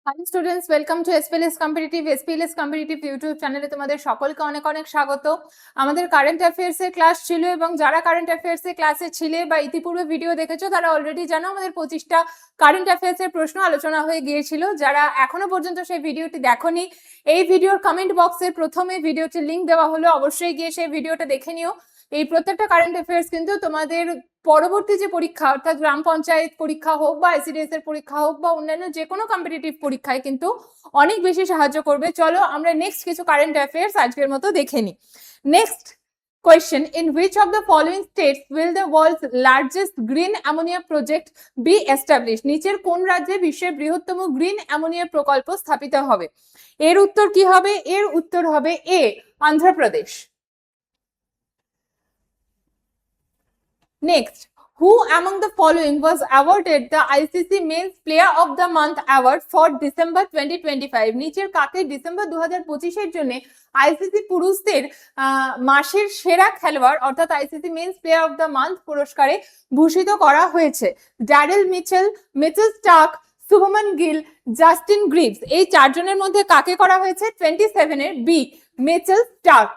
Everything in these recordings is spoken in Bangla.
Hello students, welcome to SPLS competitive YouTube চ্যানেলে তোমাদের সকলকে অনেক অনেক স্বাগত। আমাদের কারেন্ট অ্যাফেয়ার্স এর ক্লাস ছিল এবং যারা কারেন্ট অ্যাফেয়ার্স এর ক্লাসে ছিলে বা ইতিপূর্বে ভিডিও দেখেছো তারা অলরেডি জানো আমাদের 25টা কারেন্ট অ্যাফেয়ার্স এর প্রশ্ন আলোচনা হয়ে গিয়েছিল। যারা এখনো পর্যন্ত সেই ভিডিওটি দেখোনি, এই ভিডিওর কমেন্ট বক্সের প্রথমে ভিডিওটির লিংক দেওয়া হলো, অবশ্যই গিয়ে সেই ভিডিওটা দেখে নিও। এই প্রত্যেকটা কারেন্ট অ্যাফেয়ার্স কিন্তু তোমাদের পরবর্তী যে পরীক্ষা অর্থাৎ গ্রাম পঞ্চায়েত পরীক্ষা হোক বা আইসিডিএস এর পরীক্ষা হোক বা অন্যান্য যে কোনো কম্পিটিটিভ পরীক্ষায় কিন্তু অনেক বেশি সাহায্য করবে। চলো আমরা নেক্সট কিছু কারেন্ট অ্যাফেয়ার্স আজকের মতো দেখে নিই। Next question: in which of the following states will the world's largest green ammonia project be established? নিচের কোন রাজ্যে বিশ্বের বৃহত্তম গ্রিন অ্যামোনিয়া প্রকল্প স্থাপিত হবে? এর উত্তর কি হবে? এর উত্তর হবে এ, Andhra Pradesh. Next, who among the following was awarded the ICC Men's Player of the Month Award for December 2025? নিচের কাকে ডিসেম্বর 2025 এর জন্য আইসিসি পুরুষদের মাসের সেরা খেলোয়াড় অর্থাৎ ICC men's player of the month পুরস্কারে ভূষিত করা হয়েছে? Daryl Mitchell, Mitchell Starc, Shubman Gill, Justin Greaves. এই চারজনের মধ্যে কাকে করা হয়েছে? 27 এর B, Mitchell Starc.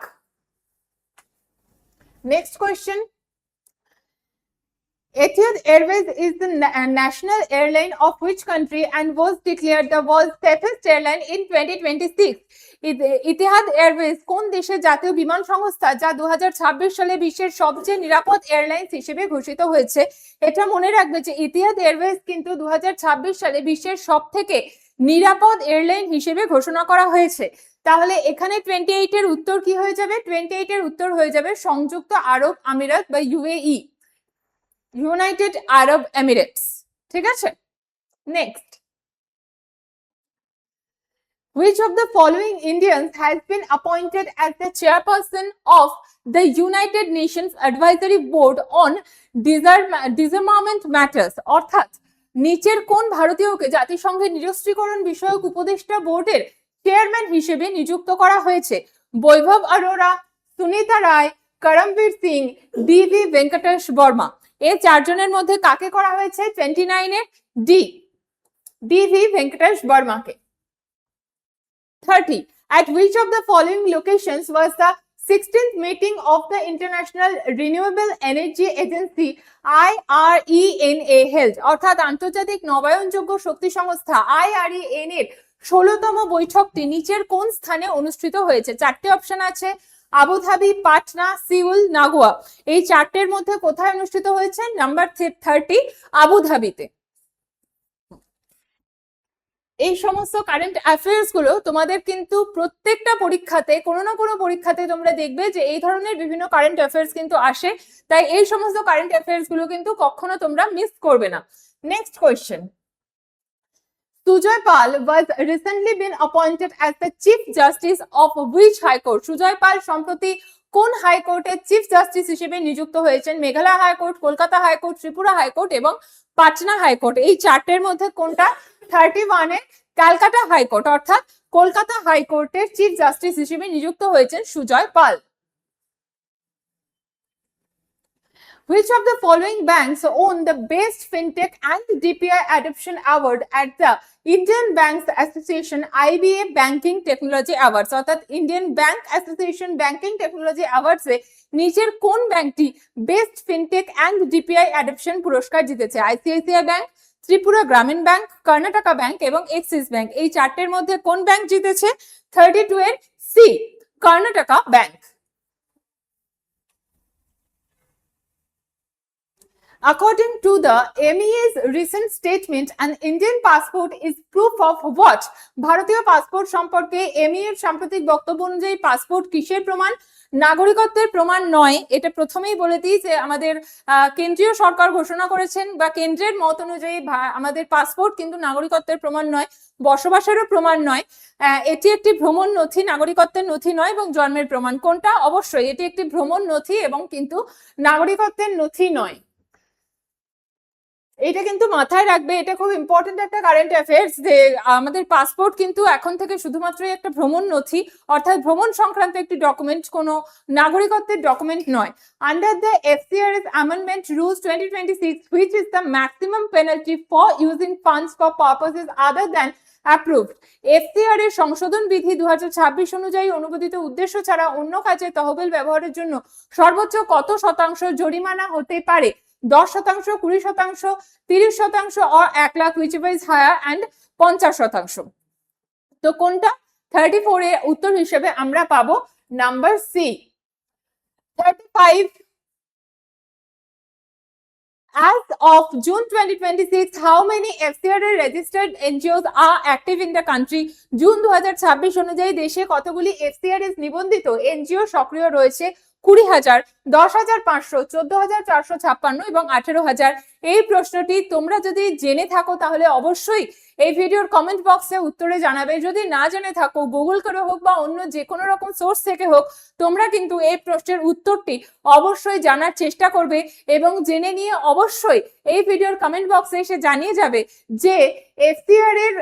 Next question: Etihad Airways is the national airline of which country and was declared the world's safest airline in 2026? Etihad Airways কোন দেশের জাতীয় বিমান সংস্থা যা 2026 সালে বিশ্বের সবচেয়ে নিরাপদ এয়ারলাইন্স হিসেবে ঘোষিত হয়েছে? এটা মনে রাখবে যে ইতিহাদ এয়ারওয়েজ কিন্তু 2026 সালে বিশ্বের সবথেকে নিরাপদ এয়ারলাইন হিসেবে ঘোষণা করা হয়েছে। তাহলে এখানে 28 এর উত্তর কি হয়ে যাবে? 28 এর উত্তর হয়ে যাবে সংযুক্ত আরব আমিরাত বা ইউএই, ইউনাইটেড আরব এমিরেটস। ঠিক আছে। Next, which of the following Indians has been appointed as the chairperson of the United Nations Advisory Board on Disarmament Matters? অর্থাৎ নিচের কোন ভারতীয়কে জাতিসংঘের নিরস্ত্রীকরণ বিষয়ক উপদেষ্টা বোর্ডের চেয়ারম্যান হিসেবে নিযুক্ত করা হয়েছে? বৈভব অরোরা, সুনিতা রায়, করমবীর সিং, ডিভি ভেঙ্কটেশ বর্মা। এই চারজনের মধ্যে কাকে করা হয়েছে? 29 এর ডি, ডিভি ভেঙ্কটেশ বর্মাকে। 30. At which of the following locations was the 16th meeting of the International Renewable Energy Agency IRENA held? অর্থাৎ আন্তর্জাতিক নবায়নযোগ্য শক্তি সংস্থা IRENA এর 16তম বৈঠকটি নিচের কোন স্থানে অনুষ্ঠিত হয়েছে? চারটি অপশন আছে: আবুধাবি, পাটনা, সিউল, নাগোয়া। এই চারটের মধ্যে কোথায় অনুষ্ঠিত হয়েছে? নাম্বার 30, আবুধাবিতে। এই সমস্ত কারেন্ট অ্যাফেয়ার্স গুলো তোমাদের কিন্তু প্রত্যেকটা পরীক্ষাতে কোনো না কোনো পরীক্ষাতে তোমরা দেখবে যে এই ধরনের বিভিন্ন কারেন্ট অ্যাফেয়ার্স কিন্তু আসে, তাই এই সমস্ত কারেন্ট অ্যাফেয়ার্স গুলো কিন্তু কখনো তোমরা মিস করবে না। Next question: Sujoy Pal was recently been appointed as the Chief Justice of which High Court? Sujoy Pal সম্প্রতি কোন হাইকোর্টের চিফ জাস্টিস হিসেবে নিযুক্ত হয়েছেন? Meghalaya high court, Kolkata high court, Tripura high court এবং পাটনা হাইকোর্ট। এই চারটের মধ্যে কোনটা? 31 এ ক্যালকাটা হাইকোর্ট অর্থাৎ কলকাতা হাইকোর্টের চিফ জাস্টিস হিসেবে নিযুক্ত হয়েছেন সুজয় পাল। Which of the following banks won the Best FinTech and DPI Adoption Award at the Indian Banks Association IBA Banking Technology Awards? অর্থাৎ Indian bank association banking technology awards এ নিচের কোন ব্যাংকটি best fintech and DPI adoption পুরস্কার জিতেছে? ICICI bank, Tripura Gramin bank, Karnataka bank এবং এক্সিস ব্যাংক। এই চারটের মধ্যে কোন ব্যাংক জিতেছে? 32 এর C, Karnataka bank. According to the MEA's recent statement, an Indian passport is proof of what? ভারতীয় পাসপোর্ট সম্পর্কে MEA এর সাম্প্রতিক বক্তব্য অনুযায়ী পাসপোর্ট কিসের প্রমাণ? নাগরিকত্বের প্রমাণ নয়। এটা প্রথমেই বলে দিই যে আমাদের কেন্দ্রীয় সরকার ঘোষণা করেছেন বা কেন্দ্রের মত অনুযায়ী আমাদের পাসপোর্ট কিন্তু নাগরিকত্বের প্রমাণ নয়, বসবাসেরও প্রমাণ নয়। এটি একটি ভ্রমণ নথি, নাগরিকত্বের নথি নয়। এবং জন্মের প্রমাণ কোনটা? অবশ্যই এটি একটি ভ্রমণ নথি এবং কিন্তু নাগরিকত্বের নথি নয়। এটা কিন্তু মাথায় রাখবে, এটা খুব ইম্পর্টেন্ট একটা কারেন্ট অ্যাফেয়ার্স যে আমাদের পাসপোর্ট কিন্তু এখন থেকে শুধুমাত্র একটা ভ্রমণ নথি অর্থাৎ ভ্রমণ সংক্রান্ত একটি ডকুমেন্ট, কোনো নাগরিকত্বের ডকুমেন্ট নয়। Under the FCRS amendment rules 2026, which is the maximum penalty for using funds for purposes other than approved. FCR এর সংশোধন বিধি 2026 অনুযায়ী অনুমোদিত উদ্দেশ্য ছাড়া অন্য কাজে তহবিল ব্যবহারের জন্য সর্বোচ্চ কত শতাংশ জরিমানা হতে পারে? 10%, 20%, 30% or 1 lakh, whichever is higher, and 50%। তো কোনটা 34 এর উত্তর হিসেবে আমরা পাবো number C. 35, as of June 2026, how many FCRA registered NGOs are active in the country? June 2026 অনুযায়ী দেশে কতগুলি FCRA নিবন্ধিত এনজিও সক্রিয় রয়েছে? 20,000, 10,500, 14,456 এবং 18,000। এই প্রশ্নটি তোমরা যদি জেনে থাকো তাহলে অবশ্যই এই ভিডিওর কমেন্ট বক্সে উত্তরে জানাবে। যদি না জেনে থাকো, গুগল করে হোক বা অন্য যে কোনো রকম সোর্স থেকে হোক, তোমরা কিন্তু এই প্রশ্নের উত্তরটি অবশ্যই জানার চেষ্টা করবে এবং জেনে নিয়ে অবশ্যই এই ভিডিওর কমেন্ট বক্সে এসে জানিয়ে যাবে যে এফসিআর এর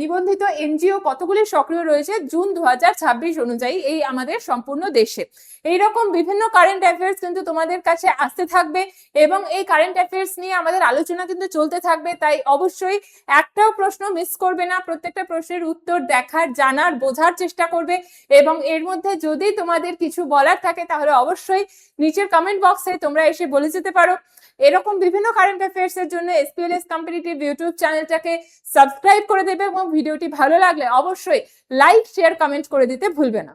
নিবন্ধিত এনজিও কতগুলি সক্রিয় রয়েছে জুন 2026 অনুযায়ী এই আমাদের সম্পূর্ণ দেশে। এইরকম বিভিন্ন কারেন্ট অ্যাফেয়ার্স কিন্তু তোমাদের কাছে আসতে থাকবে এবং এই কারেন্ট অ্যাফেয়ার্স নিয়ে আমাদের আলোচনা কিন্তু চলতে থাকবে। তাই অবশ্যই একটাও প্রশ্ন মিস করবে না, প্রত্যেকটা প্রশ্নের উত্তর দেখার, জানার, বোঝার চেষ্টা করবে এবং এর মধ্যে যদি তোমাদের কিছু বলার থাকে তাহলে অবশ্যই নিচের কমেন্ট বক্সে তোমরা এসে বলে যেতে পারো। এরকম বিভিন্ন কারেন্ট অ্যাফেয়ার্স এর জন্য এসপিএলএস কম্পিটিটিভ ইউটিউব চ্যানেলটাকে সাবস্ক্রাইব করে দেবে এবং ভিডিওটি ভালো লাগলে অবশ্যই লাইক, শেয়ার, কমেন্ট করে দিতে ভুলবে না।